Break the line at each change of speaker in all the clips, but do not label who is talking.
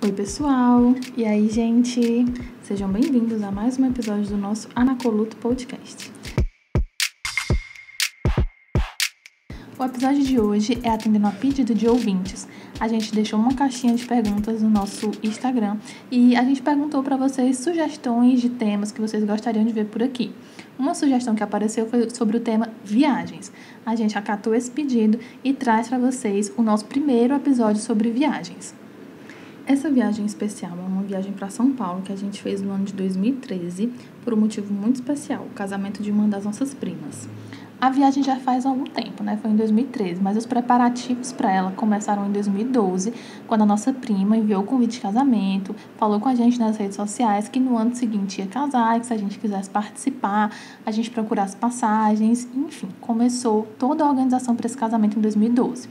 Oi, pessoal! E aí, gente? Sejam bem-vindos a mais um episódio do nosso Anacoluto Podcast. O episódio de hoje é atendendo a pedido de ouvintes. A gente deixou uma caixinha de perguntas no nosso Instagram e a gente perguntou para vocês sugestões de temas que vocês gostariam de ver por aqui. Uma sugestão que apareceu foi sobre o tema viagens. A gente acatou esse pedido e traz para vocês o nosso primeiro episódio sobre viagens. Essa viagem especial é uma viagem para São Paulo que a gente fez no ano de 2013 por um motivo muito especial, o casamento de uma das nossas primas. A viagem já faz algum tempo, né? Foi em 2013, mas os preparativos para ela começaram em 2012, quando a nossa prima enviou o convite de casamento, falou com a gente nas redes sociais que no ano seguinte ia casar, e que se a gente quisesse participar, a gente procurasse passagens, enfim, começou toda a organização para esse casamento em 2012.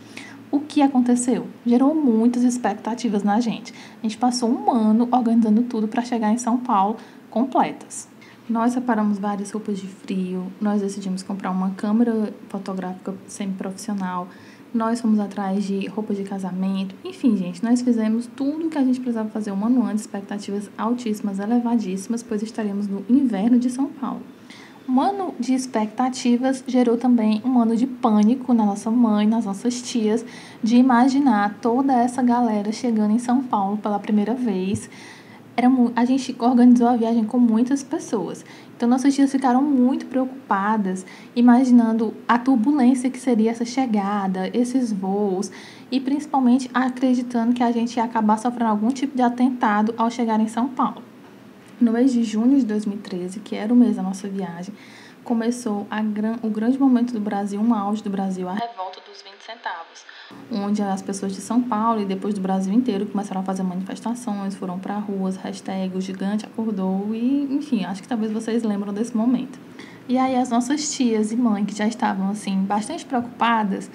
O que aconteceu? Gerou muitas expectativas na gente. A gente passou um ano organizando tudo para chegar em São Paulo completas. Nós separamos várias roupas de frio, nós decidimos comprar uma câmera fotográfica semi-profissional, nós fomos atrás de roupas de casamento, enfim, gente, nós fizemos tudo o que a gente precisava fazer um ano antes, expectativas altíssimas, elevadíssimas, pois estaremos no inverno de São Paulo. Um ano de expectativas gerou também um ano de pânico na nossa mãe, nas nossas tias, de imaginar toda essa galera chegando em São Paulo pela primeira vez. A gente organizou a viagem com muitas pessoas, então nossas tias ficaram muito preocupadas, imaginando a turbulência que seria essa chegada, esses voos, e principalmente acreditando que a gente ia acabar sofrendo algum tipo de atentado ao chegar em São Paulo. No mês de junho de 2013, que era o mês da nossa viagem, começou o grande momento do Brasil, um auge do Brasil, a revolta dos 20 centavos, onde as pessoas de São Paulo e depois do Brasil inteiro começaram a fazer manifestações, foram para ruas, hashtag o gigante acordou e, enfim, acho que talvez vocês lembram desse momento. E aí as nossas tias e mãe, que já estavam, assim, bastante preocupadas,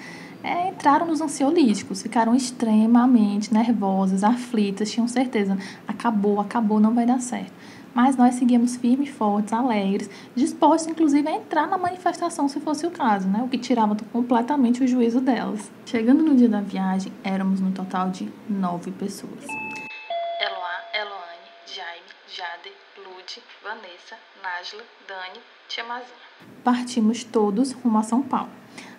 entraram nos ansiolíticos, ficaram extremamente nervosas, aflitas, tinham certeza, acabou, não vai dar certo. Mas nós seguimos firmes, fortes, alegres, dispostos, inclusive, a entrar na manifestação, se fosse o caso, né? O que tirava completamente o juízo delas. Chegando no dia da viagem, éramos no total de 9 pessoas. Eloá, Eloane, Jaime, Jade, Lude, Vanessa, Nájila, Dani, Tia Mazinha. Partimos todos rumo a São Paulo.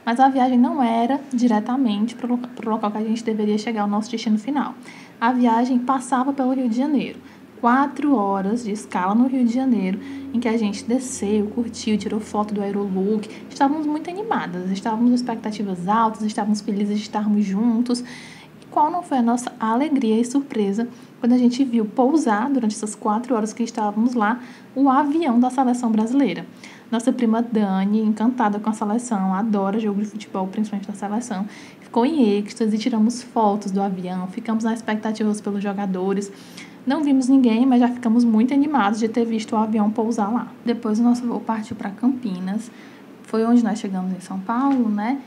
Mas a viagem não era diretamente para o local que a gente deveria chegar, o nosso destino final. A viagem passava pelo Rio de Janeiro. 4 horas de escala no Rio de Janeiro, em que a gente desceu, curtiu, tirou foto do Aerolook. Estávamos muito animadas, estávamos com expectativas altas, estávamos felizes de estarmos juntos. E qual não foi a nossa alegria e surpresa quando a gente viu pousar, durante essas 4 horas que estávamos lá, o avião da seleção brasileira. Nossa prima Dani, encantada com a seleção, adora jogo de futebol, principalmente da seleção, ficou em êxtase, tiramos fotos do avião, ficamos na expectativa pelos jogadores. Não vimos ninguém, mas já ficamos muito animados de ter visto o avião pousar lá. Depois o nosso voo partiu para Campinas, foi onde nós chegamos em São Paulo, né?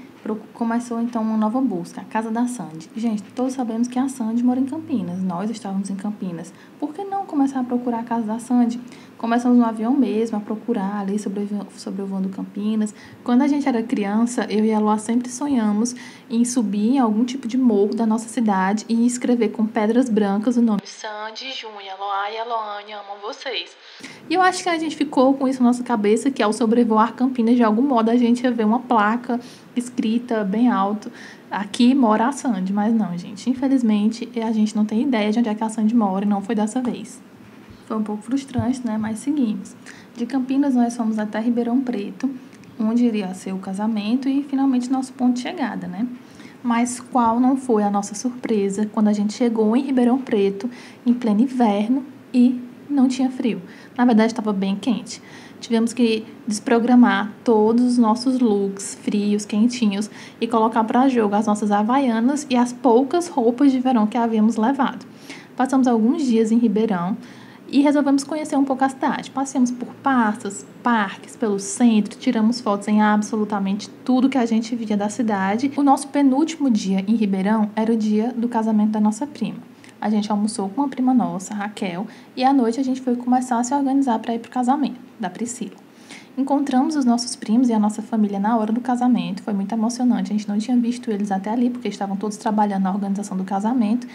Começou então uma nova busca, a casa da Sandy. Gente, todos sabemos que a Sandy mora em Campinas, nós estávamos em Campinas. Por que não começar a procurar a casa da Sandy? Começamos no avião mesmo a procurar ali sobrevoando Campinas. Quando a gente era criança, eu e a Lua sempre sonhamos em subir em algum tipo de morro da nossa cidade e escrever com pedras brancas o nome Sandy, Júnia, Eloá e Eloane, amam vocês. E eu acho que a gente ficou com isso na nossa cabeça, que ao sobrevoar Campinas, de algum modo, a gente ia ver uma placa escrita bem alto, aqui mora a Sandy. Mas não, gente, infelizmente, a gente não tem ideia de onde é que a Sandy mora e não foi dessa vez. Foi um pouco frustrante, né? Mas seguimos. De Campinas, nós fomos até Ribeirão Preto, onde iria ser o casamento e, finalmente, nosso ponto de chegada, né? Mas qual não foi a nossa surpresa quando a gente chegou em Ribeirão Preto, em pleno inverno, e não tinha frio. Na verdade, estava bem quente. Tivemos que desprogramar todos os nossos looks frios, quentinhos, e colocar para jogo as nossas havaianas e as poucas roupas de verão que havíamos levado. Passamos alguns dias em Ribeirão, e resolvemos conhecer um pouco a cidade. Passeamos por praças, parques, pelo centro, tiramos fotos em absolutamente tudo que a gente via da cidade. O nosso penúltimo dia em Ribeirão era o dia do casamento da nossa prima. A gente almoçou com uma prima nossa, Raquel, e à noite a gente foi começar a se organizar para ir para o casamento da Priscila. Encontramos os nossos primos e a nossa família na hora do casamento. Foi muito emocionante. A gente não tinha visto eles até ali, porque estavam todos trabalhando na organização do casamento.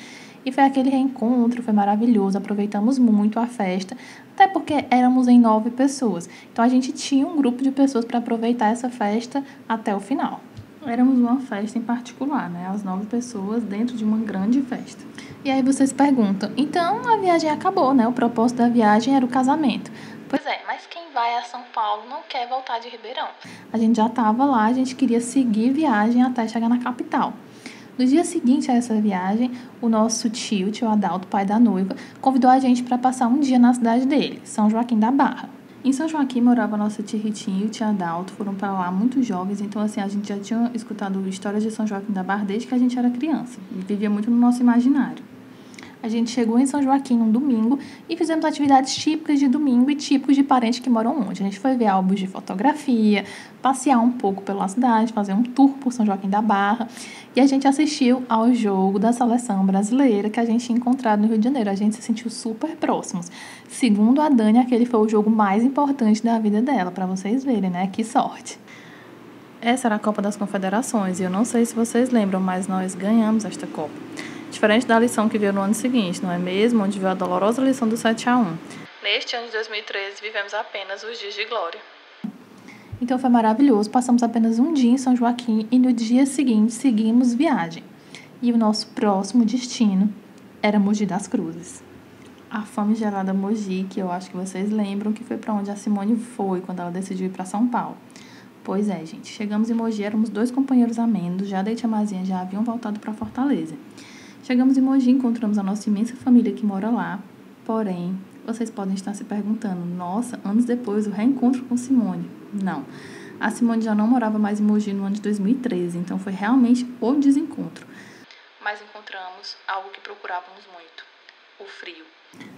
E foi aquele reencontro, foi maravilhoso. Aproveitamos muito a festa, até porque éramos em 9 pessoas. Então, a gente tinha um grupo de pessoas para aproveitar essa festa até o final. Éramos uma festa em particular, né? As 9 pessoas dentro de uma grande festa. E aí vocês perguntam, então a viagem acabou, né? O propósito da viagem era o casamento. Pois é, mas quem vai a São Paulo não quer voltar de Ribeirão. A gente já estava lá, a gente queria seguir viagem até chegar na capital. No dia seguinte a essa viagem, o nosso tio Adalto, pai da noiva, convidou a gente para passar um dia na cidade dele, São Joaquim da Barra. Em São Joaquim morava a nossa tia Ritinha e o tio Adalto, foram para lá muito jovens, então assim, a gente já tinha escutado histórias de São Joaquim da Barra desde que a gente era criança, e vivia muito no nosso imaginário. A gente chegou em São Joaquim num domingo e fizemos atividades típicas de domingo e típicos de parentes que moram onde. A gente foi ver álbuns de fotografia, passear um pouco pela cidade, fazer um tour por São Joaquim da Barra. E a gente assistiu ao jogo da seleção brasileira que a gente tinha encontrado no Rio de Janeiro. A gente se sentiu super próximos. Segundo a Dani, aquele foi o jogo mais importante da vida dela, para vocês verem, né? Que sorte! Essa era a Copa das Confederações e eu não sei se vocês lembram, mas nós ganhamos esta Copa. Diferente da lição que veio no ano seguinte, não é mesmo? Onde veio a dolorosa lição do 7-1. Neste ano de 2013, vivemos apenas os dias de glória. Então foi maravilhoso, passamos apenas um dia em São Joaquim e no dia seguinte seguimos viagem. E o nosso próximo destino era Mogi das Cruzes. A famigerada Mogi, que eu acho que vocês lembram que foi para onde a Simone foi quando ela decidiu ir para São Paulo. Pois é, gente, chegamos em Mogi, éramos 2 companheiros a menos, já da Itiamazinha já haviam voltado para Fortaleza. Chegamos em Mogi, encontramos a nossa imensa família que mora lá, porém, vocês podem estar se perguntando, nossa, anos depois, o reencontro com Simone. Não, a Simone já não morava mais em Mogi no ano de 2013, então foi realmente o desencontro. Mas encontramos algo que procurávamos muito, o frio.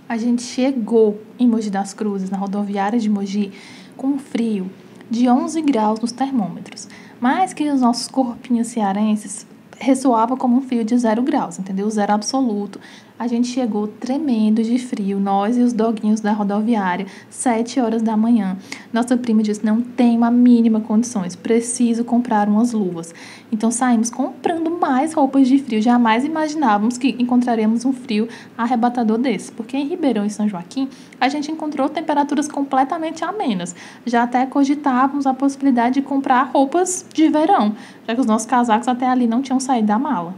A gente chegou em Mogi das Cruzes, na rodoviária de Mogi, com um frio de 11 graus nos termômetros, mas que os nossos corpinhos cearenses ressoava como um frio de 0 graus, entendeu? 0 absoluto. A gente chegou tremendo de frio, nós e os doguinhos da rodoviária, 7 horas da manhã. Nossa prima disse, não tenho a mínima condições, preciso comprar umas luvas. Então saímos comprando mais roupas de frio, jamais imaginávamos que encontraríamos um frio arrebatador desse, porque em Ribeirão e São Joaquim a gente encontrou temperaturas completamente amenas. Já até cogitávamos a possibilidade de comprar roupas de verão, já que os nossos casacos até ali não tinham saído da mala.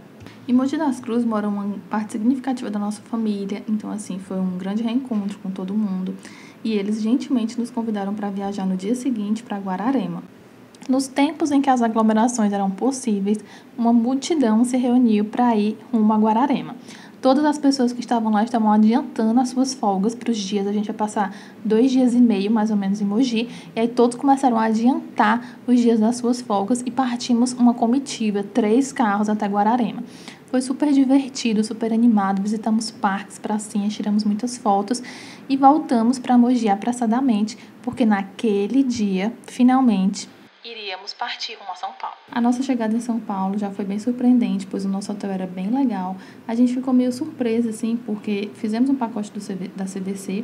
Em Mogi das Cruzes mora uma parte significativa da nossa família, então assim, foi um grande reencontro com todo mundo. E eles gentilmente nos convidaram para viajar no dia seguinte para Guararema. Nos tempos em que as aglomerações eram possíveis, uma multidão se reuniu para ir rumo a Guararema. Todas as pessoas que estavam lá estavam adiantando as suas folgas para os dias. A gente ia passar 2 dias e meio, mais ou menos, em Mogi. E aí todos começaram a adiantar os dias das suas folgas e partimos uma comitiva, 3 carros até Guararema. Foi super divertido, super animado. Visitamos parques, pracinhas, tiramos muitas fotos e voltamos para Mogi apressadamente, porque naquele dia, finalmente, iríamos partir rumo a São Paulo. A nossa chegada em São Paulo já foi bem surpreendente, pois o nosso hotel era bem legal. A gente ficou meio surpresa, assim, porque fizemos um pacote da CVC,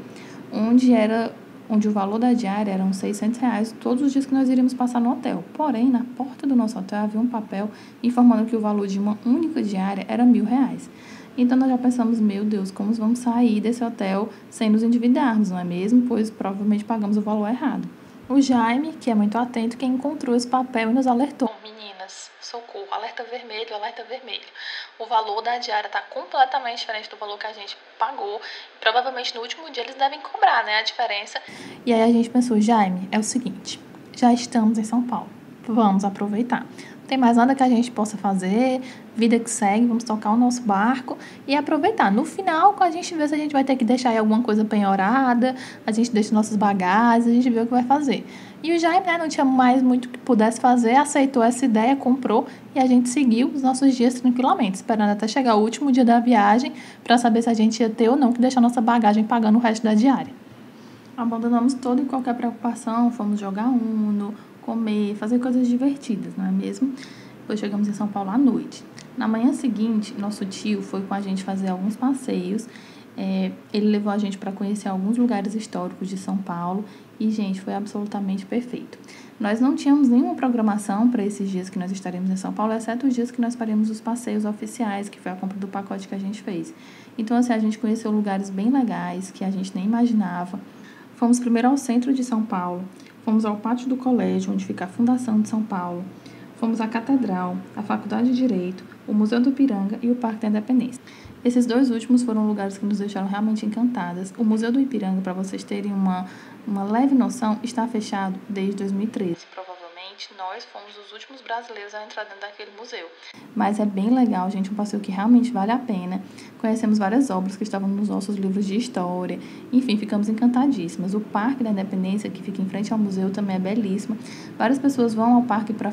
onde o valor da diária era uns R$600 todos os dias que nós iríamos passar no hotel. Porém, na porta do nosso hotel havia um papel informando que o valor de uma única diária era R$1.000. Então, nós já pensamos, meu Deus, como vamos sair desse hotel sem nos endividarmos, não é mesmo? Pois provavelmente pagamos o valor errado. O Jaime, que é muito atento, quem encontrou esse papel e nos alertou. Meninas, socorro, alerta vermelho, alerta vermelho. O valor da diária está completamente diferente do valor que a gente pagou. Provavelmente no último dia eles devem cobrar, né, a diferença. E aí a gente pensou, Jaime, é o seguinte, já estamos em São Paulo, vamos aproveitar. Não tem mais nada que a gente possa fazer, vida que segue, vamos tocar o nosso barco e aproveitar. No final, a gente vê se a gente vai ter que deixar aí alguma coisa penhorada, a gente deixa nossas bagagens, a gente vê o que vai fazer. E o Jaime, né, não tinha mais muito que pudesse fazer, aceitou essa ideia, comprou e a gente seguiu os nossos dias tranquilamente, esperando até chegar o último dia da viagem para saber se a gente ia ter ou não que deixar nossa bagagem pagando o resto da diária. Abandonamos toda e qualquer preocupação, fomos jogar Uno, comer, fazer coisas divertidas, não é mesmo? Depois chegamos em São Paulo à noite. Na manhã seguinte, nosso tio foi com a gente fazer alguns passeios. Ele levou a gente para conhecer alguns lugares históricos de São Paulo E, gente, foi absolutamente perfeito. Nós não tínhamos nenhuma programação para esses dias que nós estaremos em São Paulo, exceto os dias que nós faremos os passeios oficiais, que foi a compra do pacote que a gente fez. Então, assim, a gente conheceu lugares bem legais que a gente nem imaginava. Fomos primeiro ao centro de São Paulo, fomos ao pátio do colégio, onde fica a Fundação de São Paulo, fomos à Catedral, à Faculdade de Direito, o Museu do Ipiranga e o Parque da Independência. Esses dois últimos foram lugares que nos deixaram realmente encantadas. O Museu do Ipiranga, para vocês terem uma leve noção, está fechado desde 2013. Provavelmente nós fomos os últimos brasileiros a entrar dentro daquele museu. Mas é bem legal, gente, um passeio que realmente vale a pena. Conhecemos várias obras que estavam nos nossos livros de história. Enfim, ficamos encantadíssimas. O Parque da Independência, que fica em frente ao museu, também é belíssimo. Várias pessoas vão ao parque para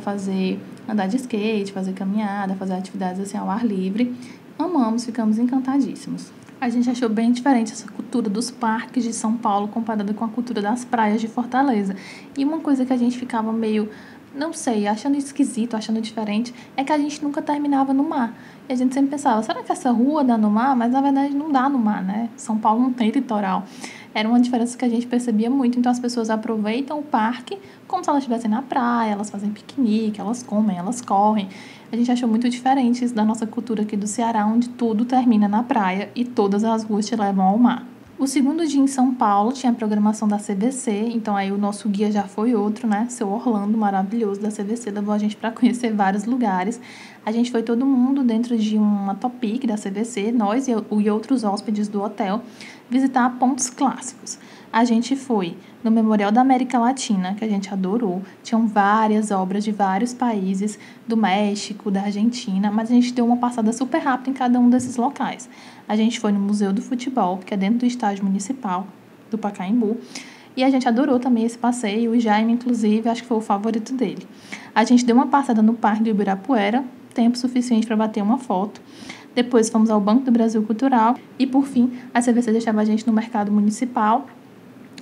andar de skate, fazer caminhada, fazer atividades assim ao ar livre. Amamos, ficamos encantadíssimos. A gente achou bem diferente essa cultura dos parques de São Paulo comparada com a cultura das praias de Fortaleza. E uma coisa que a gente ficava meio, não sei, achando esquisito, achando diferente, é que a gente nunca terminava no mar. E a gente sempre pensava, será que essa rua dá no mar? Mas na verdade não dá no mar, né? São Paulo não tem litoral. Era uma diferença que a gente percebia muito. Então as pessoas aproveitam o parque como se elas estivessem na praia, elas fazem piquenique, elas comem, elas correm. A gente achou muito diferente isso da nossa cultura aqui do Ceará, onde tudo termina na praia e todas as ruas te levam ao mar. O segundo dia em São Paulo tinha a programação da CVC, então aí o nosso guia já foi outro, né? Seu Orlando, maravilhoso, da CVC, levou a gente para conhecer vários lugares. A gente foi todo mundo dentro de uma Topic da CVC, nós e outros hóspedes do hotel, visitar pontos clássicos. A gente foi no Memorial da América Latina, que a gente adorou. Tinham várias obras de vários países, do México, da Argentina, mas a gente deu uma passada super rápida em cada um desses locais. A gente foi no Museu do Futebol, que é dentro do estádio municipal do Pacaembu, e a gente adorou também esse passeio. O Jaime, inclusive, acho que foi o favorito dele. A gente deu uma passada no Parque do Ibirapuera, tempo suficiente para bater uma foto. Depois fomos ao Banco do Brasil Cultural e, por fim, a CVC deixava a gente no mercado municipal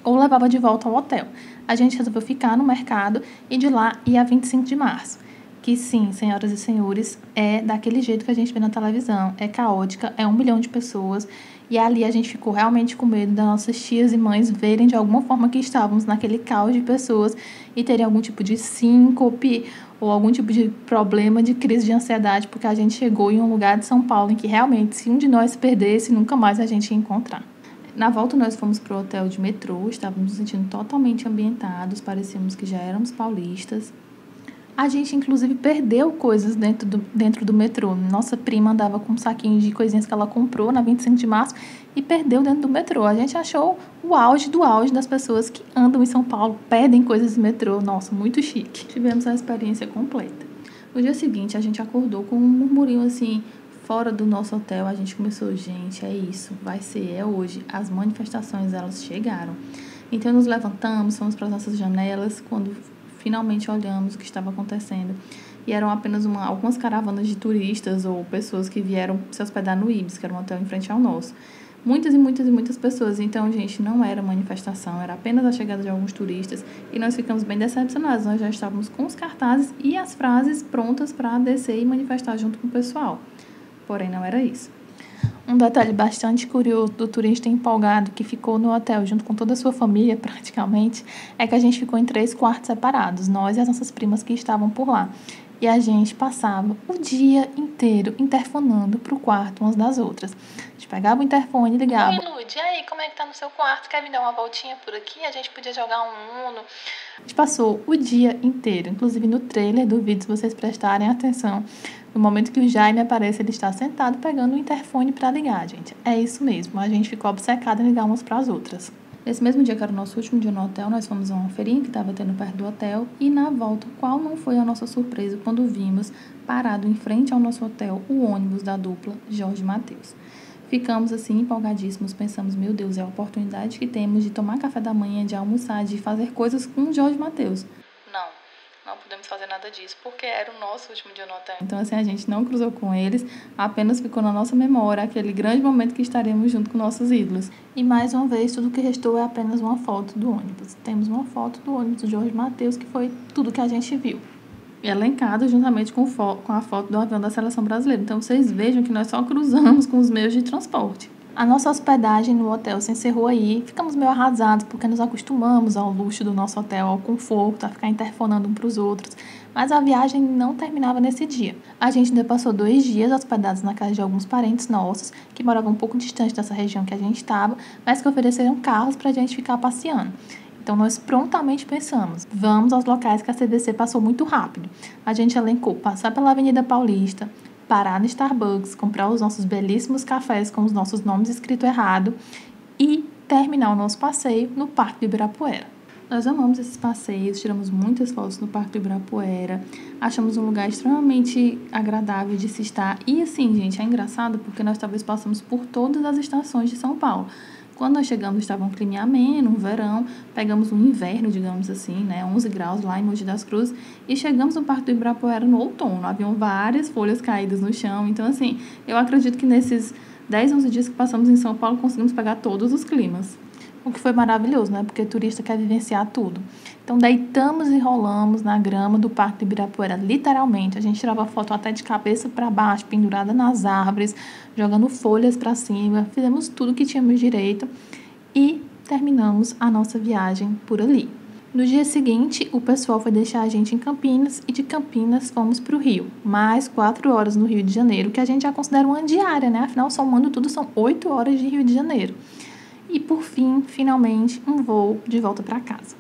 ou levava de volta ao hotel. A gente resolveu ficar no mercado e de lá ia a 25 de março. Que sim, senhoras e senhores, é daquele jeito que a gente vê na televisão. É caótica, é 1 milhão de pessoas. E ali a gente ficou realmente com medo das nossas tias e mães verem de alguma forma que estávamos naquele caos de pessoas e terem algum tipo de síncope ou algum tipo de problema de crise de ansiedade, porque a gente chegou em um lugar de São Paulo em que realmente, se um de nós se perdesse, nunca mais a gente ia encontrar. Na volta nós fomos para o hotel de metrô, estávamos nos sentindo totalmente ambientados, parecíamos que já éramos paulistas. A gente, inclusive, perdeu coisas dentro do metrô. Nossa prima andava com um saquinho de coisinhas que ela comprou na 25 de março e perdeu dentro do metrô. A gente achou o auge do auge das pessoas que andam em São Paulo, perdem coisas no metrô. Nossa, muito chique. Tivemos a experiência completa. No dia seguinte, a gente acordou com um murmurinho assim, fora do nosso hotel. A gente começou, gente, é isso, vai ser, é hoje. As manifestações, elas chegaram. Então, nos levantamos, fomos para as nossas janelas, quando finalmente olhamos o que estava acontecendo. E eram apenas algumas caravanas de turistas ou pessoas que vieram se hospedar no Ibis, que era um hotel em frente ao nosso. Muitas e muitas e muitas pessoas. Então, gente, não era manifestação, era apenas a chegada de alguns turistas. E nós ficamos bem decepcionados. Nós já estávamos com os cartazes e as frases prontas para descer e manifestar junto com o pessoal. Porém, não era isso. Um detalhe bastante curioso do turista empolgado que ficou no hotel junto com toda a sua família, praticamente, é que a gente ficou em 3 quartos separados, nós e as nossas primas que estavam por lá. E a gente passava o dia inteiro interfonando pro quarto umas das outras. A gente pegava o interfone e ligava. Oi, Lud, e aí, como é que tá no seu quarto? Quer me dar uma voltinha por aqui? A gente podia jogar um Uno. A gente passou o dia inteiro, inclusive no trailer do vídeo, se vocês prestarem atenção. No momento que o Jaime aparece, ele está sentado pegando o interfone para ligar, gente. É isso mesmo, a gente ficou obcecada em ligar umas para as outras. Nesse mesmo dia, que era o nosso último dia no hotel, nós fomos a uma feirinha que estava tendo perto do hotel. E na volta, qual não foi a nossa surpresa quando vimos, parado em frente ao nosso hotel, o ônibus da dupla Jorge Mateus. Ficamos assim empolgadíssimos, pensamos, meu Deus, é a oportunidade que temos de tomar café da manhã, de almoçar, de fazer coisas com o Jorge Mateus. Não podemos fazer nada disso, porque era o nosso último dia no hotel. Então, assim, a gente não cruzou com eles, apenas ficou na nossa memória aquele grande momento que estaremos junto com nossos ídolos. E, mais uma vez, tudo que restou é apenas uma foto do ônibus. Temos uma foto do ônibus do Jorge Mateus, que foi tudo que a gente viu. Elencado juntamente com a foto do avião da Seleção Brasileira. Então, vocês vejam que nós só cruzamos com os meios de transporte. A nossa hospedagem no hotel se encerrou aí. Ficamos meio arrasados porque nos acostumamos ao luxo do nosso hotel, ao conforto, a ficar interfonando um para os outros. Mas a viagem não terminava nesse dia. A gente ainda passou 2 dias hospedados na casa de alguns parentes nossos, que moravam um pouco distante dessa região que a gente estava, mas que ofereceram carros para a gente ficar passeando. Então, nós prontamente pensamos, vamos aos locais que a CVC passou muito rápido. A gente elencou passar pela Avenida Paulista, parar no Starbucks, comprar os nossos belíssimos cafés com os nossos nomes escritos errado e terminar o nosso passeio no Parque do Ibirapuera. Nós amamos esses passeios, tiramos muitas fotos no Parque do Ibirapuera, achamos um lugar extremamente agradável de se estar. E assim, gente, é engraçado porque nós talvez passamos por todas as estações de São Paulo. Quando nós chegamos, estava um clima ameno, um verão, pegamos um inverno, digamos assim, 11 graus lá em Mogi das Cruzes, e chegamos no Parque do Ibirapuera no outono. Haviam várias folhas caídas no chão. Então, assim, eu acredito que nesses 10, 11 dias que passamos em São Paulo, conseguimos pegar todos os climas. O que foi maravilhoso, né? Porque turista quer vivenciar tudo. Então, deitamos e rolamos na grama do Parque do Ibirapuera, literalmente. A gente tirava foto até de cabeça para baixo, pendurada nas árvores, jogando folhas para cima. Fizemos tudo que tínhamos direito e terminamos a nossa viagem por ali. No dia seguinte, o pessoal foi deixar a gente em Campinas e de Campinas fomos para o Rio. Mais 4 horas no Rio de Janeiro, que a gente já considera uma diária, né? Afinal, somando tudo, são 8 horas de Rio de Janeiro. E, por fim, finalmente, um voo de volta para casa.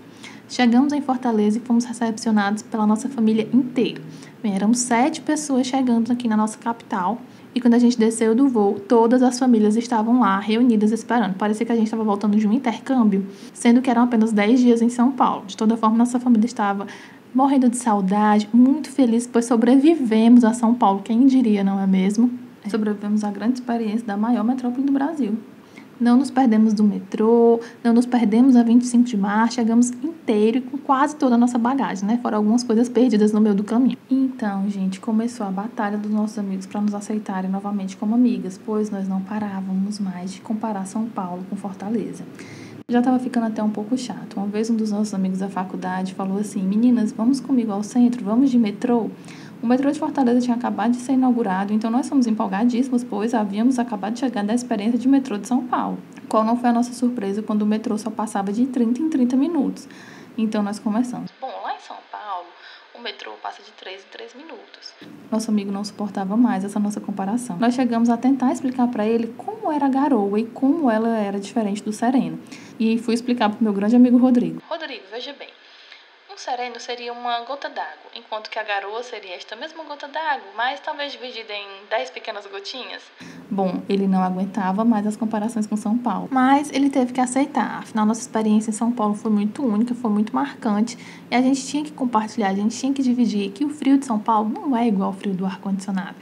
Chegamos em Fortaleza e fomos recepcionados pela nossa família inteira. Bem, éramos 7 pessoas chegando aqui na nossa capital. E quando a gente desceu do voo, todas as famílias estavam lá, reunidas, esperando. Parecia que a gente estava voltando de um intercâmbio, sendo que eram apenas 10 dias em São Paulo. De toda forma, nossa família estava morrendo de saudade, muito feliz, pois sobrevivemos a São Paulo. Quem diria, não é mesmo? Sobrevivemos à grande experiência da maior metrópole do Brasil. Não nos perdemos do metrô, não nos perdemos a 25 de março, chegamos inteiro e com quase toda a nossa bagagem, né? Fora algumas coisas perdidas no meio do caminho. Então, gente, começou a batalha dos nossos amigos para nos aceitarem novamente como amigas, pois nós não parávamos mais de comparar São Paulo com Fortaleza. Já estava ficando até um pouco chato. Uma vez um dos nossos amigos da faculdade falou assim: meninas, vamos comigo ao centro, vamos de metrô? O metrô de Fortaleza tinha acabado de ser inaugurado, então nós fomos empolgadíssimos, pois havíamos acabado de chegar da experiência de metrô de São Paulo. Qual não foi a nossa surpresa quando o metrô só passava de 30 em 30 minutos. Então nós começamos. Bom, lá em São Paulo, o metrô passa de 3 em 3 minutos. Nosso amigo não suportava mais essa nossa comparação. Nós chegamos a tentar explicar para ele como era a Garoa e como ela era diferente do Sereno. E fui explicar para o meu grande amigo Rodrigo. Rodrigo, veja bem. Um sereno seria uma gota d'água, enquanto que a garoa seria esta mesma gota d'água, mas talvez dividida em 10 pequenas gotinhas. Bom, ele não aguentava mais as comparações com São Paulo, mas ele teve que aceitar. Afinal, nossa experiência em São Paulo foi muito única, foi muito marcante, e a gente tinha que compartilhar, a gente tinha que dividir que o frio de São Paulo não é igual ao frio do ar-condicionado.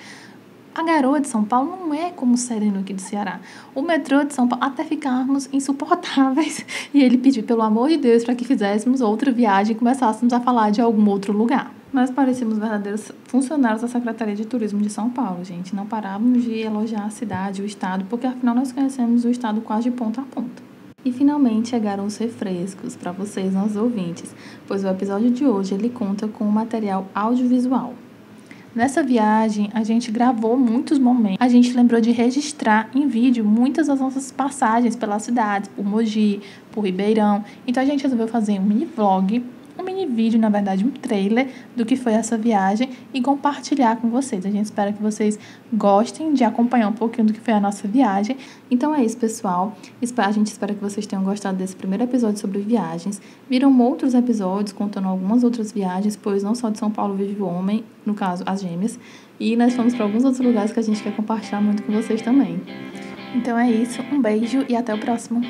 A Garoa de São Paulo não é como o Sereno aqui do Ceará. O metrô de São Paulo, até ficarmos insuportáveis. E ele pediu, pelo amor de Deus, para que fizéssemos outra viagem e começássemos a falar de algum outro lugar. Nós parecíamos verdadeiros funcionários da Secretaria de Turismo de São Paulo, gente. Não parávamos de elogiar a cidade, o estado, porque afinal nós conhecemos o estado quase de ponta a ponta. E finalmente chegaram os refrescos para vocês, nossos ouvintes, pois o episódio de hoje ele conta com um material audiovisual. Nessa viagem, a gente gravou muitos momentos. A gente lembrou de registrar em vídeo muitas das nossas passagens pelas cidades, por Mogi, por Ribeirão. Então, a gente resolveu fazer um mini vlog, um mini vídeo, na verdade, um trailer do que foi essa viagem e compartilhar com vocês. A gente espera que vocês gostem de acompanhar um pouquinho do que foi a nossa viagem. Então é isso, pessoal. A gente espera que vocês tenham gostado desse primeiro episódio sobre viagens. Viram outros episódios contando algumas outras viagens, pois não só de São Paulo vive o homem, no caso, as gêmeas. E nós fomos para alguns outros lugares que a gente quer compartilhar muito com vocês também. Então é isso, um beijo e até o próximo.